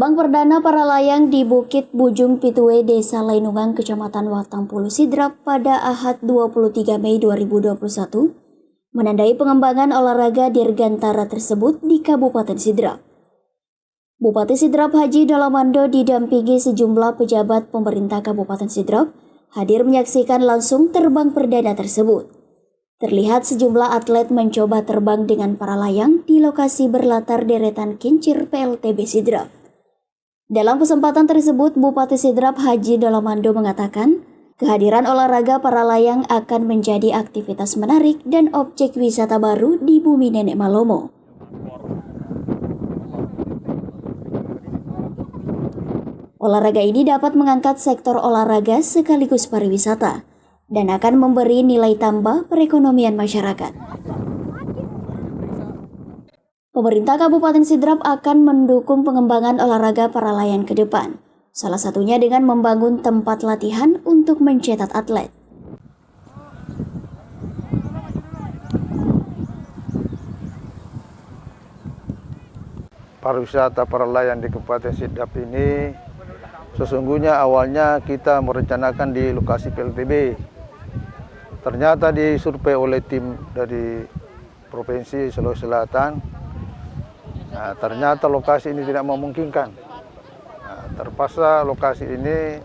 Terbang perdana para layang di Bukit Bujung Pitue, Desa Lainungan, Kecamatan Watampulu Sidrap pada Ahad 23 Mei 2021 menandai pengembangan olahraga dirgantara tersebut di Kabupaten Sidrap. Bupati Sidrap Haji Dalamando didampingi sejumlah pejabat pemerintah Kabupaten Sidrap hadir menyaksikan langsung terbang perdana tersebut. Terlihat sejumlah atlet mencoba terbang dengan para layang di lokasi berlatar deretan kincir PLTB Sidrap. Dalam kesempatan tersebut, Bupati Sidrap Haji Dalamando mengatakan, kehadiran olahraga para layang akan menjadi aktivitas menarik dan objek wisata baru di bumi Nenek Malomo. Olahraga ini dapat mengangkat sektor olahraga sekaligus pariwisata dan akan memberi nilai tambah perekonomian masyarakat. Pemerintah Kabupaten Sidrap akan mendukung pengembangan olahraga para layang ke depan, salah satunya dengan membangun tempat latihan untuk mencetak atlet. Pariwisata para layang di Kabupaten Sidrap ini sesungguhnya awalnya kita merencanakan di lokasi PLTB. Ternyata disurvei oleh tim dari Provinsi Sulawesi Selatan. Ternyata lokasi ini tidak memungkinkan. Terpaksa lokasi ini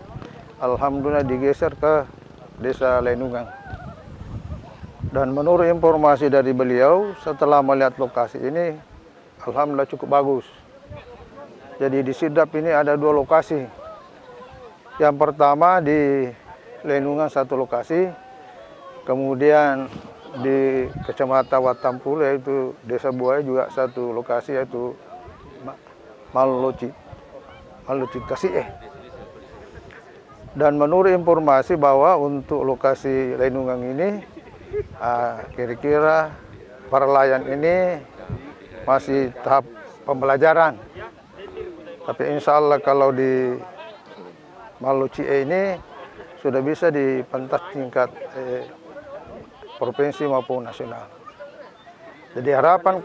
alhamdulillah digeser ke Desa Lainungan. Dan menurut informasi dari beliau, setelah melihat lokasi ini, alhamdulillah cukup bagus. Jadi di Sidrap ini ada 2 lokasi. Yang pertama di Lainungan 1 lokasi, kemudian di Kecamatan Watampulu yaitu Desa Buaya juga 1 lokasi yaitu Maluci Tasih. Dan menurut informasi bahwa untuk lokasi Lainungan ini kira-kira para layang ini masih tahap pembelajaran. Tapi insya Allah kalau di Maluci ini sudah bisa di pentas tingkat provinsi maupun nasional. Jadi harapan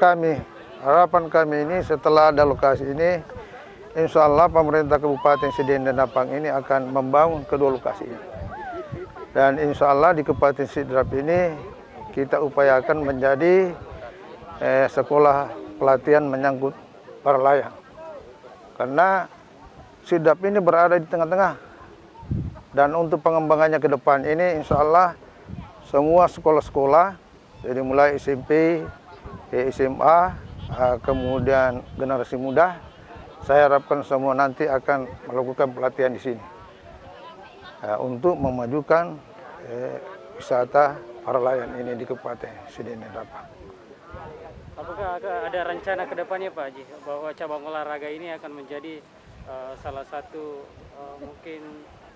kami ini setelah ada lokasi ini, insya Allah pemerintah Kabupaten Sdn dan Napang ini akan membangun kedua lokasi ini. Dan insya Allah di Kabupaten Sidrap ini kita upayakan menjadi sekolah pelatihan menyangkut para layang. Karena Sidrap ini berada di tengah-tengah. Dan untuk pengembangannya ke depan ini insya Allah semua sekolah-sekolah, jadi mulai SMP, SMA, kemudian generasi muda, saya harapkan semua nanti akan melakukan pelatihan di sini untuk memajukan wisata para layang ini di Kabupaten Sdn dan Napang. Apakah ada rencana ke depannya Pak Haji bahwa cabang olahraga ini akan menjadi salah satu mungkin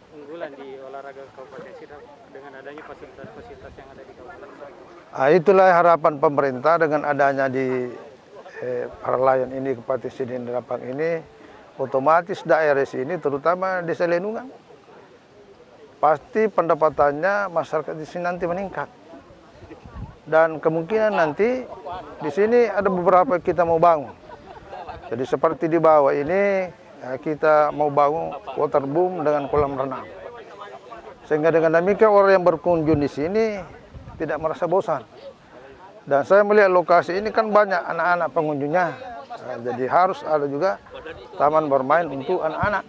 unggulan di olahraga Kabupaten Sidrap dengan adanya fasilitas-fasilitas yang ada di Kabupaten Sidrap? Itulah harapan pemerintah dengan adanya di para layang ini Kabupaten Sdn dan Napang ini, otomatis daerah sini terutama Desa Lainungan pasti pendapatannya masyarakat di sini nanti meningkat. Dan kemungkinan nanti di sini ada beberapa kita mau bangun. Jadi seperti di bawah ini kita mau bangun waterboom dengan kolam renang. Sehingga dengan demikian orang yang berkunjung di sini tidak merasa bosan. Dan saya melihat lokasi ini kan banyak anak-anak pengunjungnya. Jadi harus ada juga taman bermain untuk anak-anak.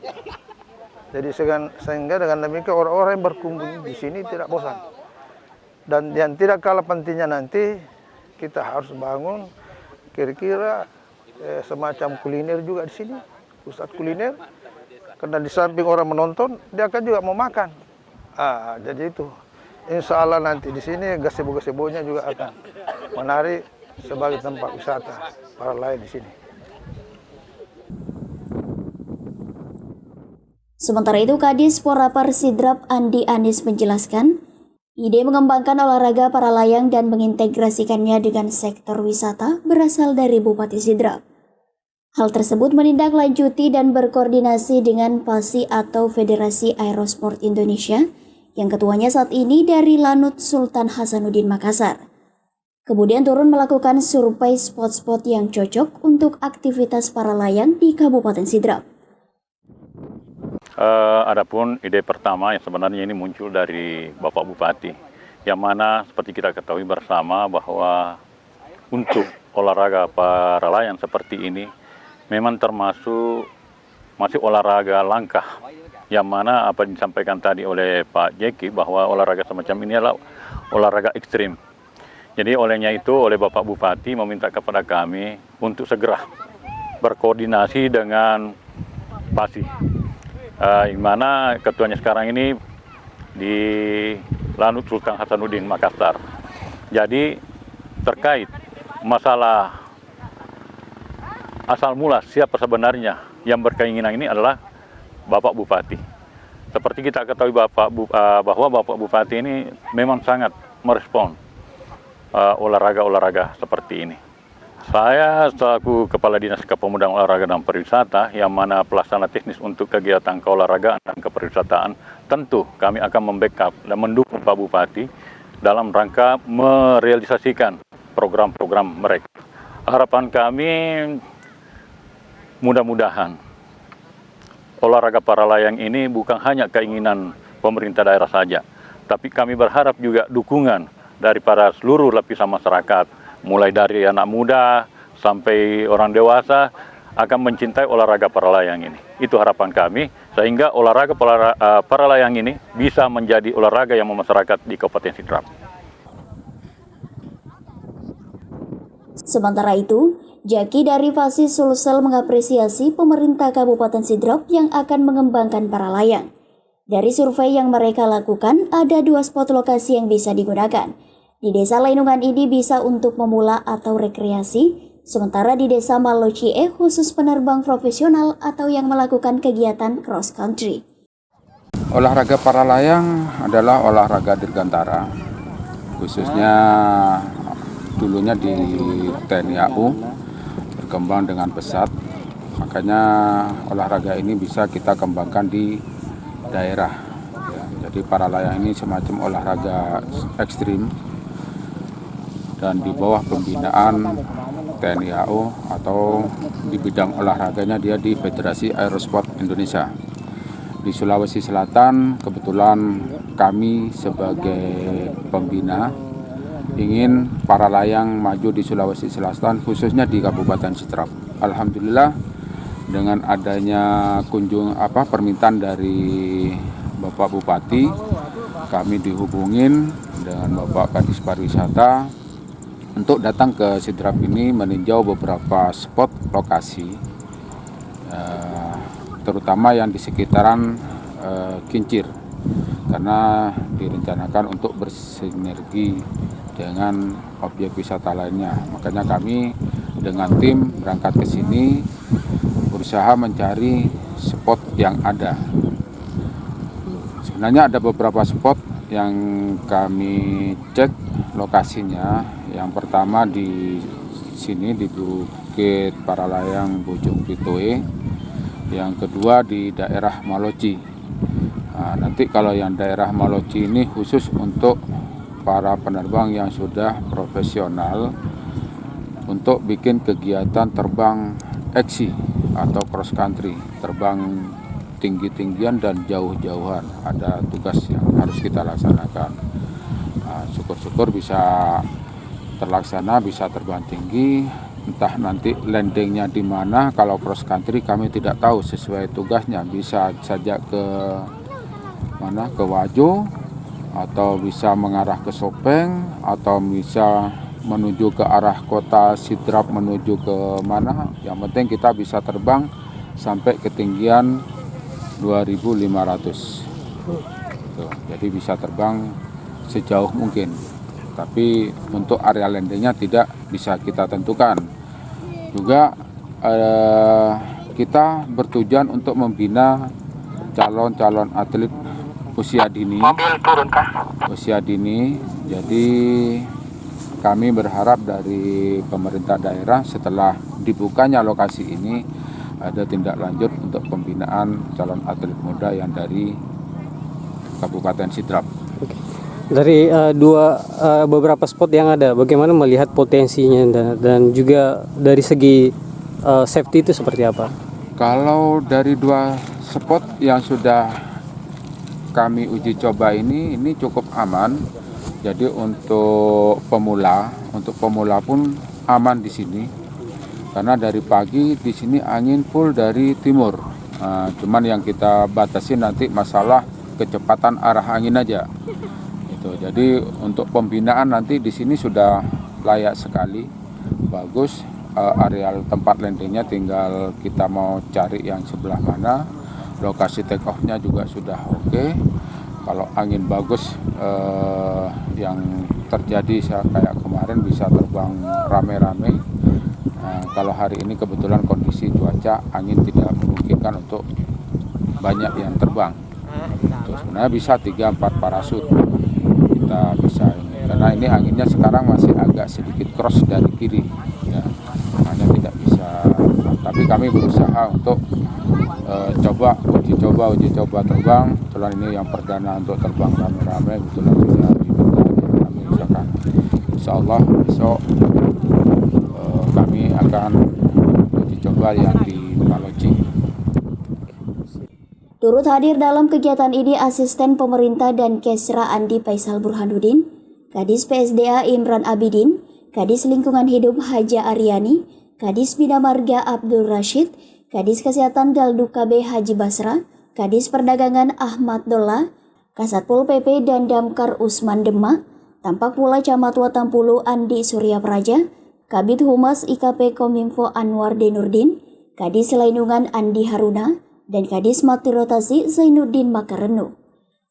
Jadi sehingga dengan demikian orang-orang yang berkunjung di sini tidak bosan. Dan yang tidak kalah pentingnya nanti kita harus bangun kira-kira semacam kuliner juga di sini. Pusat kuliner, karena di samping orang menonton, dia akan juga mau makan. Jadi itu, insya Allah nanti di sini gazebo-gazebonya juga akan menarik sebagai tempat wisata para layang di sini. Sementara itu, Kadis Porapar Sidrap Andi Anis menjelaskan, ide mengembangkan olahraga para layang dan mengintegrasikannya dengan sektor wisata berasal dari Bupati Sidrap. Hal tersebut menindaklanjuti dan berkoordinasi dengan PASI atau Federasi Aerosport Indonesia yang ketuanya saat ini dari Lanut Sultan Hasanuddin Makassar. Kemudian turun melakukan survei spot-spot yang cocok untuk aktivitas para layang di Kabupaten Sidrap. Adapun ide pertama yang sebenarnya ini muncul dari Bapak Bupati, yang mana seperti kita ketahui bersama bahwa untuk olahraga para layang seperti ini memang termasuk masih olahraga langka, yang mana apa yang disampaikan tadi oleh Pak Jeki bahwa olahraga semacam ini adalah olahraga ekstrim. Jadi olehnya itu oleh Bapak Bupati meminta kepada kami untuk segera berkoordinasi dengan PASI, yang mana ketuanya sekarang ini di Lanut Sultan Hasanuddin Makassar. Jadi terkait masalah asal mula siapa sebenarnya yang berkeinginan ini adalah Bapak Bupati. Seperti kita ketahui bahwa Bapak Bupati ini memang sangat merespon olahraga-olahraga seperti ini. Saya selaku Kepala Dinas Kepemudaan Olahraga dan Pariwisata, yang mana pelaksana teknis untuk kegiatan keolahragaan dan kepariwisataan, tentu kami akan membackup dan mendukung Pak Bupati dalam rangka merealisasikan program-program mereka. Harapan kami mudah-mudahan olahraga para layang ini bukan hanya keinginan pemerintah daerah saja, tapi kami berharap juga dukungan daripada seluruh lapisan masyarakat, mulai dari anak muda sampai orang dewasa akan mencintai olahraga para layang ini. Itu harapan kami, sehingga olahraga para layang ini bisa menjadi olahraga yang memasyarakat di Kabupaten Sidrap. Sementara itu, Jaki dari Fasi Sulsel mengapresiasi pemerintah Kabupaten Sidrap yang akan mengembangkan para layang. Dari survei yang mereka lakukan, ada 2 spot lokasi yang bisa digunakan. Di Desa Lainungan ini bisa untuk memula atau rekreasi, sementara di Desa Malocie khusus penerbang profesional atau yang melakukan kegiatan cross country. Olahraga para layang adalah olahraga dirgantara, khususnya dulunya di TNI AU, berkembang dengan pesat. Makanya olahraga ini bisa kita kembangkan di daerah. Jadi para layang ini semacam olahraga ekstrim, dan di bawah pembinaan TNI AU atau di bidang olahraganya dia di Federasi Aerosport Indonesia. Di Sulawesi Selatan kebetulan kami sebagai pembina ingin para layang maju di Sulawesi Selatan, khususnya di Kabupaten Sidrap. Alhamdulillah dengan adanya permintaan dari Bapak Bupati, kami dihubungin dengan Bapak Kadis Pariwisata untuk datang ke Sidrap ini meninjau beberapa spot lokasi, terutama yang di sekitaran Kincir, karena direncanakan untuk bersinergi dengan objek wisata lainnya. Makanya kami dengan tim berangkat ke sini berusaha mencari spot yang ada. Sebenarnya ada beberapa spot yang kami cek lokasinya. Yang pertama di sini di Bukit Paralayang Bojong Pitoe, yang kedua di daerah Maloci. Nah, nanti kalau yang daerah Maloci ini khusus untuk para penerbang yang sudah profesional untuk bikin kegiatan terbang eksi atau cross country, terbang tinggi-tinggian dan jauh-jauhan. Ada tugas yang harus kita laksanakan. Nah, syukur-syukur bisa terlaksana, bisa terbang tinggi. Entah nanti landingnya di mana. Kalau cross country kami tidak tahu, sesuai tugasnya bisa saja ke mana, ke Wajo, atau bisa mengarah ke Sopeng, atau bisa menuju ke arah kota Sidrap menuju ke mana. Yang penting kita bisa terbang sampai ketinggian 2.500. Tuh, jadi bisa terbang sejauh mungkin. Tapi untuk area landingnya tidak bisa kita tentukan. Juga kita bertujuan untuk membina calon-calon atlet usia dini. Usia dini. Jadi kami berharap dari pemerintah daerah setelah dibukanya lokasi ini ada tindak lanjut untuk pembinaan calon atlet muda yang dari Kabupaten Sidrap. Dari beberapa spot yang ada, bagaimana melihat potensinya dan juga dari segi safety itu seperti apa? Kalau dari 2 spot yang sudah kami uji coba ini cukup aman. Jadi untuk pemula pun aman di sini. Karena dari pagi di sini angin full dari timur. Cuman yang kita batasi nanti masalah kecepatan arah angin aja. Jadi untuk pembinaan nanti di sini sudah layak sekali, bagus. Areal tempat landingnya tinggal kita mau cari yang sebelah mana. Lokasi take off-nya juga sudah oke. Kalau angin bagus, yang terjadi kayak kemarin bisa terbang rame-rame. Kalau hari ini kebetulan kondisi cuaca angin tidak memungkinkan untuk banyak yang terbang. Sebenarnya bisa 3-4 parasut kita bisa ini. Karena ini anginnya sekarang masih agak sedikit cross dari kiri, ya. Makanya tidak bisa. Tapi kami berusaha untuk uji coba terbang. Kebetulan ini yang perdana untuk terbang rame-rame, kebetulan sudah diminta. Kami usahakan. Insya Allah besok kami akan uji coba yang di Maloji. Turut hadir dalam kegiatan ini Asisten Pemerintah dan Kesra Andi Faisal Burhanuddin, Kadis PSDA Imran Abidin, Kadis Lingkungan Hidup Haja Aryani, Kadis Bina Marga Abdul Rashid, Kadis Kesehatan Galdu KB Haji Basra, Kadis Perdagangan Ahmad Dolla, Kasatpol PP dan Damkar Usman Demak, tampak pula Camat Watampulu Andi Surya Praja, Kabid Humas IKP Kominfo Anwar Denurdin, Kadis Lainungan Andi Haruna, dan Kadis Mati Rotasi Zainuddin Makarenu.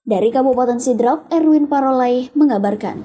Dari Kabupaten Sidrap, Erwin Parolai mengabarkan.